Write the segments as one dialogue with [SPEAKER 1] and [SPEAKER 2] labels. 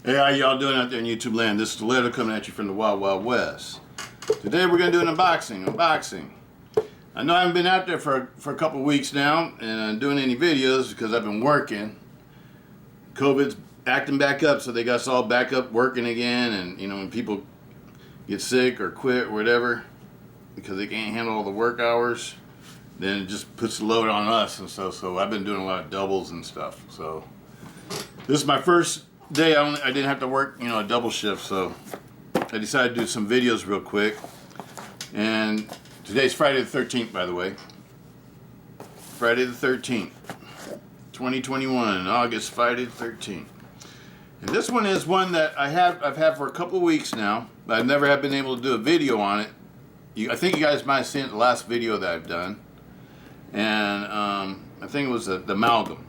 [SPEAKER 1] Hey, how y'all doing out there in YouTube land? This is Stiletto coming at you from the Wild Wild West. Today we're going to do an unboxing. I know I haven't been out there for a couple of weeks now and doing any videos because I've been working. COVID's acting back up, so they got us all back up working again, and you know, when people get sick or quit or whatever because they can't handle all the work hours, then it just puts the load on us and stuff. So I've been doing a lot of doubles and stuff. So this is my first day I didn't have to work, you know, a double shift, so I decided to do some videos real quick. And today's Friday the 13th, by the way. Friday the 13th, 2021, August, Friday the 13th. And this one is one that I've had for a couple of weeks now, but I've never have been able to do a video on it. I think you guys might have seen it the last video that I've done. And I think it was the amalgam.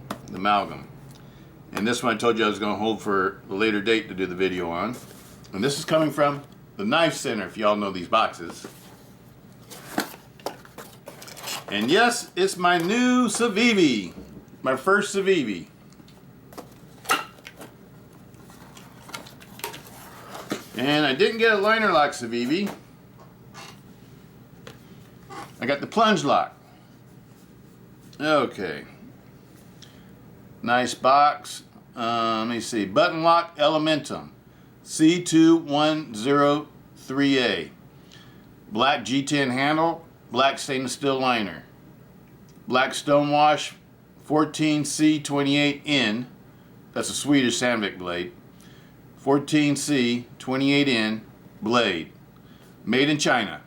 [SPEAKER 1] And this one I told you I was going to hold for a later date to do the video on. And this is coming from the Knife Center, if y'all know these boxes. And yes, it's my new CIVIVI. My first CIVIVI. And I didn't get a liner lock CIVIVI. I got the plunge lock. Okay. Nice box. Let me see. Button lock Elementum. C2103A. Black G10 handle. Black stainless steel liner. Black stonewash 14C28N. That's a Swedish Sandvik blade. 14C28N blade. Made in China.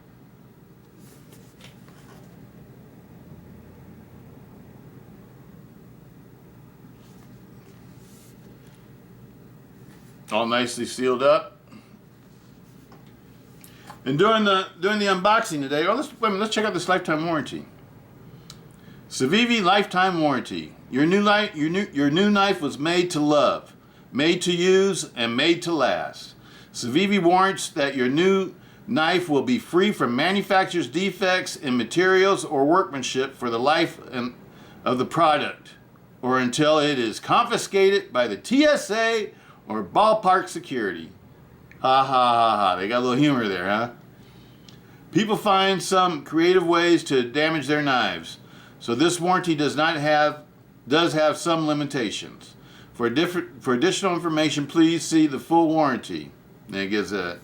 [SPEAKER 1] All nicely sealed up. And doing the unboxing today, let's check out this lifetime warranty. CIVIVI lifetime warranty. Your new knife was made to love, made to use, and made to last. CIVIVI warrants that your new knife will be free from manufacturer's defects in materials or workmanship for the life of the product, or until it is confiscated by the TSA or ballpark security. Ha ha ha ha. They got a little humor there, huh? People find some creative ways to damage their knives, so this warranty does have some limitations. For additional information, please see the full warranty. And it gives an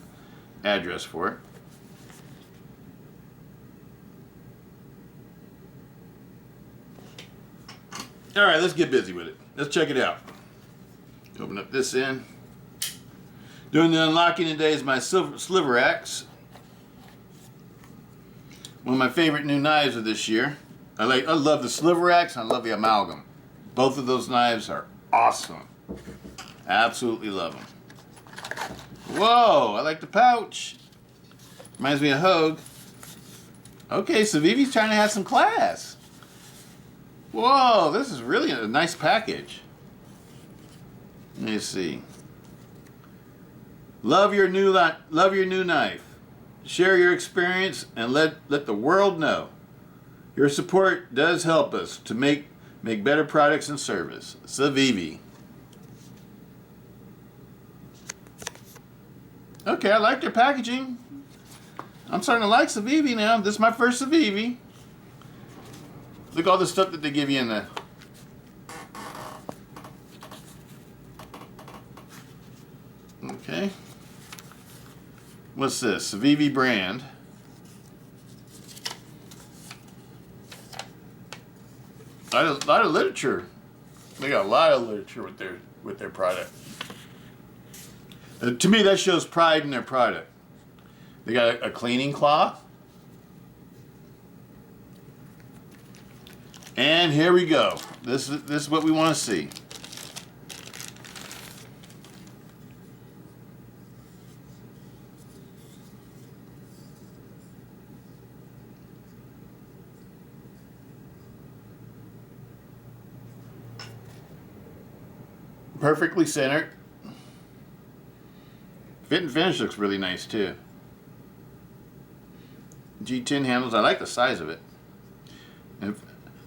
[SPEAKER 1] address for it. All right, let's get busy with it. Let's check it out. Open up this end. Doing the unlocking today is my sliver axe. One of my favorite new knives of this year. I love the sliver axe and I love the amalgam. Both of those knives are awesome. Absolutely love them. Whoa, I like the pouch. Reminds me of Hogue. Okay, CIVIVI's trying to have some class. Whoa, this is really a nice package. Let me see. Love your new knife. Share your experience and let the world know. Your support does help us to make better products and service. CIVIVI. Okay, I like their packaging. I'm starting to like CIVIVI now. This is my first CIVIVI. Look at all the stuff that they give you in the... Okay. What's this? CIVIVI brand. A lot of literature. They got a lot of literature with their product. To me, that shows pride in their product. They got a cleaning cloth. And here we go. This is what we want to see. Perfectly centered. Fit and finish looks really nice too. G10 handles. I like the size of it. If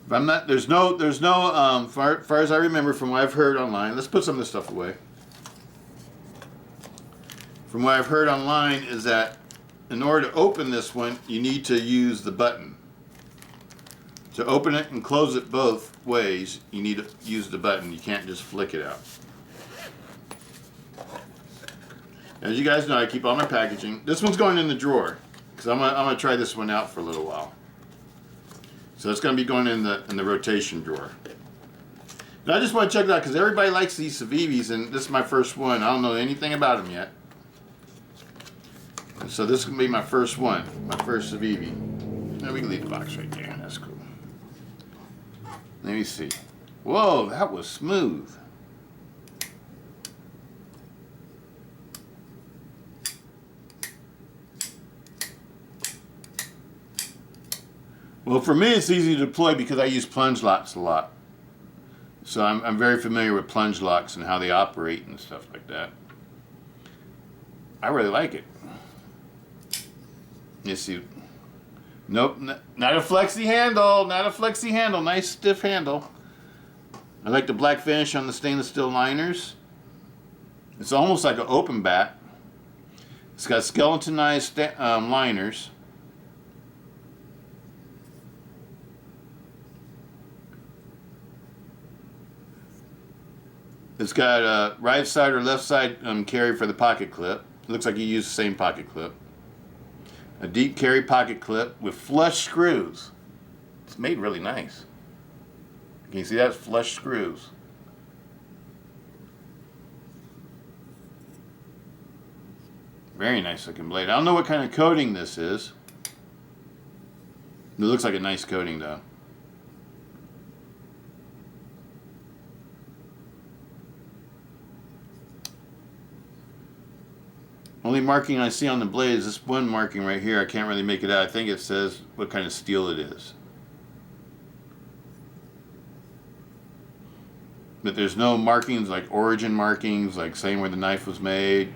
[SPEAKER 1] I'm not, there's no, far as I remember from what I've heard online. Let's put some of this stuff away. from what I've heard online, is that in order to open this one, you need to use the button. To open it and close it both ways, you need to use the button. You can't just flick it out. As you guys know, I keep all my packaging. This one's going in the drawer because I'm gonna try this one out for a little while. So it's gonna be going in the rotation drawer. And I just want to check it out because everybody likes these CIVIVIs, and this is my first one. I don't know anything about them yet. And so this is gonna be my first one, my first CIVIVI. Now we can leave the box right there. That's cool. Let me see. Whoa, that was smooth. Well, for me, it's easy to deploy because I use plunge locks a lot. So I'm very familiar with plunge locks and how they operate and stuff like that. I really like it. Let's see. Nope, not a flexy handle, not a flexy handle. Nice stiff handle. I like the black finish on the stainless steel liners. It's almost like an open back. It's got skeletonized liners. It's got a right side or left side carry for the pocket clip. It looks like you use the same pocket clip. A deep carry pocket clip with flush screws. It's made really nice. Can you see that? It's flush screws. Very nice looking blade. I don't know what kind of coating this is. It looks like a nice coating though. Only marking I see on the blade is this one marking right here. I can't really make it out. I think it says what kind of steel it is. But there's no markings like origin markings, like saying where the knife was made,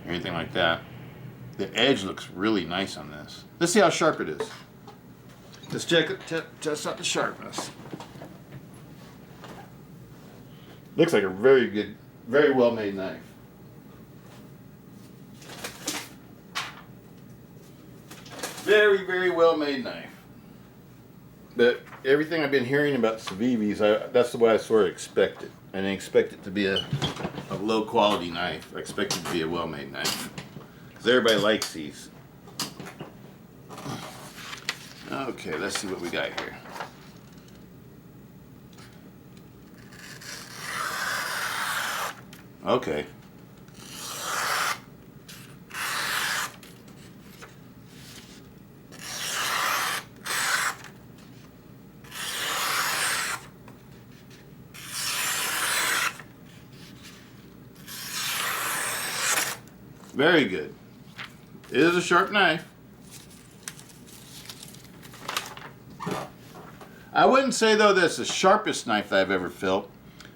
[SPEAKER 1] or anything like that. The edge looks really nice on this. Let's see how sharp it is. Let's test out the sharpness. Looks like a very good, very well made knife. Very, very well made knife. But everything I've been hearing about CIVIVIs, that's the way I sort of expect it. I didn't expect it to be a low quality knife. I expect it to be a well made knife. Because everybody likes these. Okay, let's see what we got here. Okay. Very good. It is a sharp knife. I wouldn't say though that's the sharpest knife that I've ever felt,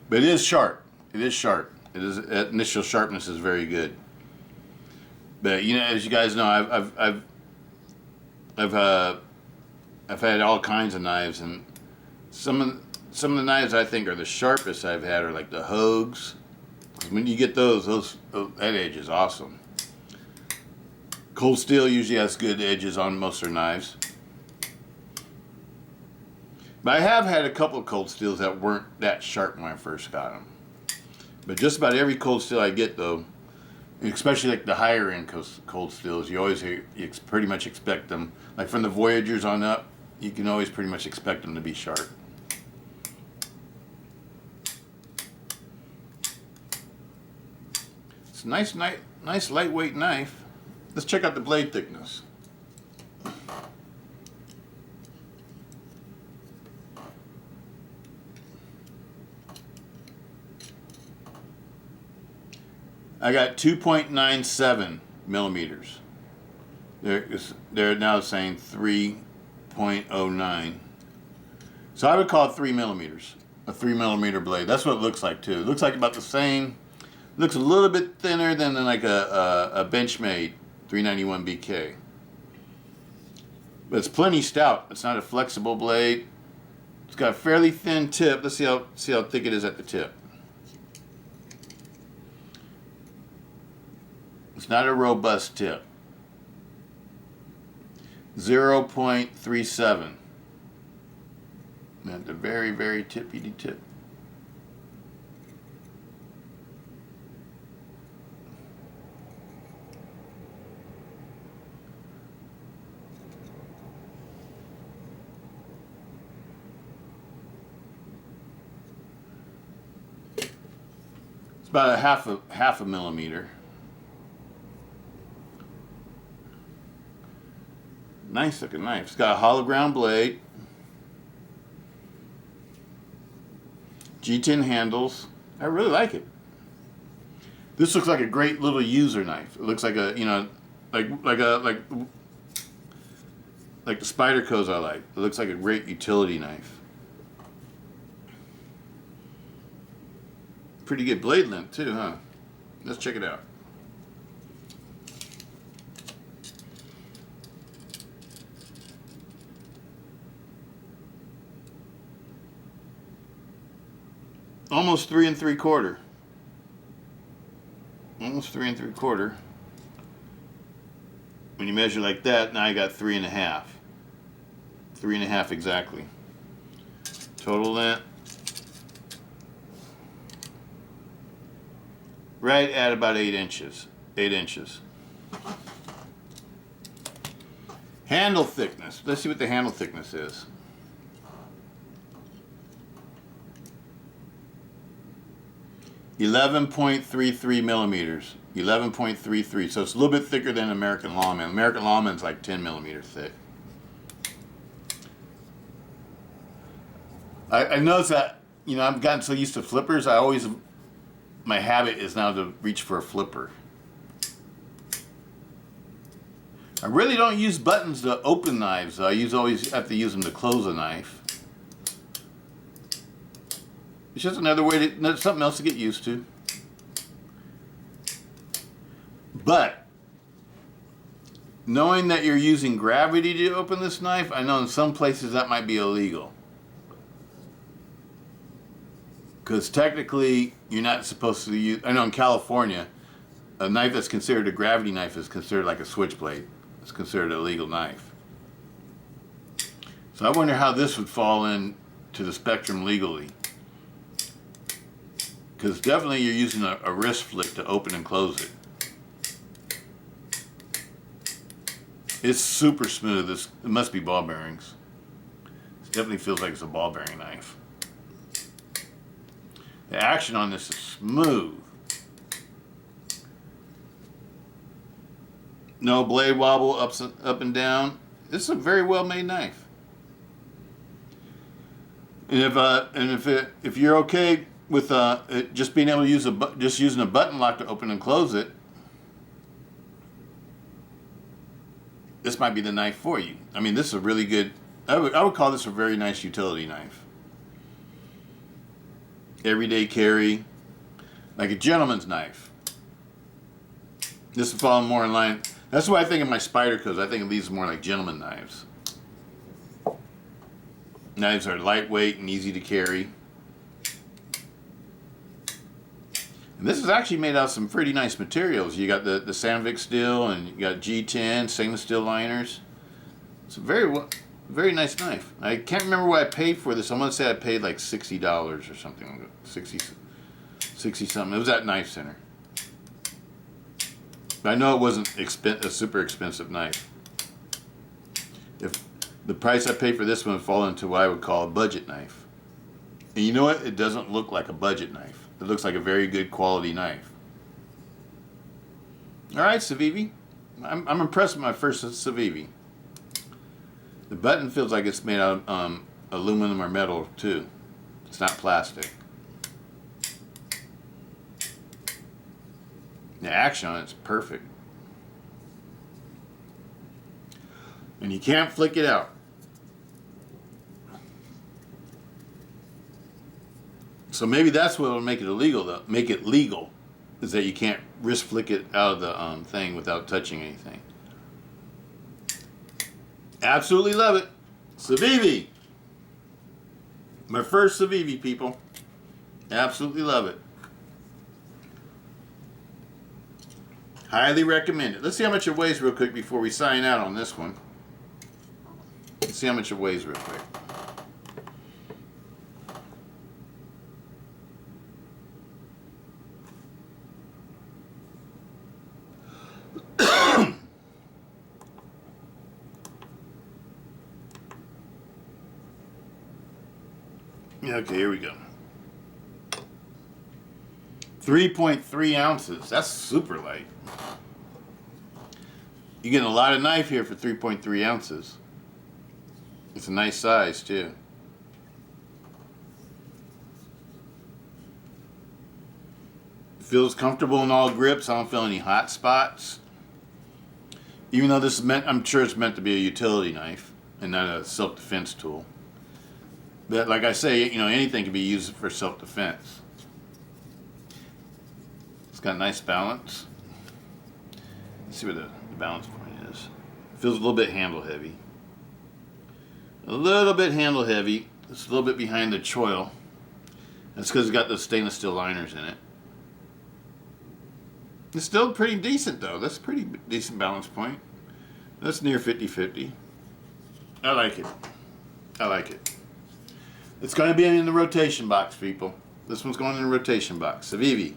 [SPEAKER 1] but it is sharp. It is sharp. It is, initial sharpness is very good. But you know, as you guys know, I've had all kinds of knives, and some of the knives I think are the sharpest I've had are like the Hogues. When you get those that edge is awesome. Cold steel usually has good edges on most of their knives. But I have had a couple of cold steels that weren't that sharp when I first got them. But just about every cold steel I get though, especially like the higher end cold steels, you pretty much expect them, like from the Voyagers on up, you can always pretty much expect them to be sharp. It's a nice lightweight knife. Let's check out the blade thickness. I got 2.97 millimeters. They're now saying 3.09. So I would call it 3 millimeters. A 3 millimeter blade. That's what it looks like too. It looks like about the same. Looks a little bit thinner than like a Benchmade 391 BK. But it's plenty stout. It's not a flexible blade. It's got a fairly thin tip. Let's see how thick it is at the tip. It's not a robust tip. 0.37. At the very, very tippy tip. It's about a half a millimeter. Nice looking knife. It's got a hollow ground blade, G10 handles. I really like it. This looks like a great little user knife. It looks like a, you know, like the Spydercos I like. It looks like a great utility knife. Pretty good blade length too, huh? Let's check it out. Almost 3 3/4. Almost 3 3/4. When you measure like that, now you got 3 1/2. 3 1/2 exactly. Total length. Right at about 8 inches. 8 inches. Handle thickness. Let's see what the handle thickness is. 11.33 millimeters. 11.33. So it's a little bit thicker than American Lawman. American Lawman's like 10 millimeters thick. I noticed that, you know, I've gotten so used to flippers, my habit is now to reach for a flipper. I really don't use buttons to open knives, though. I always have to use them to close a knife. It's just another way to, something else to get used to. But knowing that you're using gravity to open this knife, I know in some places that might be illegal. Because technically, you're not supposed to use, I know in California, a knife that's considered a gravity knife is considered like a switchblade. It's considered a legal knife. So I wonder how this would fall into the spectrum legally. Because definitely you're using a wrist flick to open and close it. It's super smooth. It must be ball bearings. It definitely feels like it's a ball bearing knife. The action on this is smooth. No blade wobble up and down. This is a very well made knife. And if you're okay with just being able to use just using a button lock to open and close it, this might be the knife for you. I mean, this is a really good. I would call this a very nice utility knife. Everyday carry, like a gentleman's knife. This would fall more in line. That's why I think of my Spydercos. I think of these more like gentleman knives. Knives are lightweight and easy to carry. And this is actually made out of some pretty nice materials. You got the Sandvik steel, and you got G10 stainless steel liners. It's a very nice knife. I can't remember what I paid for this. I'm gonna say I paid like $60 or something. 60 something. It was at Knife Center. But I know it wasn't a super expensive knife. If the price I paid for this one would fall into what I would call a budget knife. And you know what? It doesn't look like a budget knife. It looks like a very good quality knife. All right, CIVIVI. I'm impressed with my first CIVIVI. The button feels like it's made out of aluminum or metal too. It's not plastic. The action on it's perfect. And you can't flick it out. So maybe that's what will make it illegal, though. Make it legal, is that you can't wrist flick it out of the thing without touching anything. Absolutely love it. CIVIVI. My first CIVIVI, people. Absolutely love it. Highly recommend it. Let's see how much it weighs real quick before we sign out on this one. Let's see how much it weighs real quick. Okay, here we go. 3.3 ounces. That's super light. You're getting a lot of knife here for 3.3 ounces. It's a nice size too. Feels comfortable in all grips. I don't feel any hot spots. Even though this is meant, I'm sure it's meant to be a utility knife and not a self-defense tool. But like I say, you know, anything can be used for self-defense. It's got nice balance. Let's see what the balance point is. Feels a little bit handle heavy. A little bit handle heavy. It's a little bit behind the choil. That's because it's got those stainless steel liners in it. It's still pretty decent though. That's a pretty decent balance point. That's near 50-50. I like it. I like it. It's going to be in the rotation box, people. This one's going in the rotation box. CIVIVI.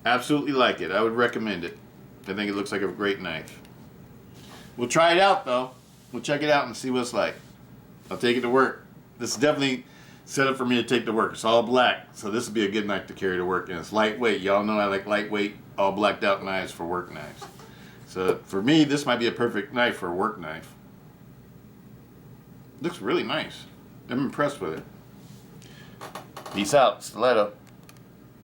[SPEAKER 1] Absolutely like it. I would recommend it. I think it looks like a great knife. We'll try it out though. We'll check it out and see what it's like. I'll take it to work. This is definitely set up for me to take to work. It's all black, so this would be a good knife to carry to work, and it's lightweight. Y'all know I like lightweight, all blacked out knives for work knives. So for me, this might be a perfect knife for a work knife. Looks really nice. I'm impressed with it. Peace out, Stiletto.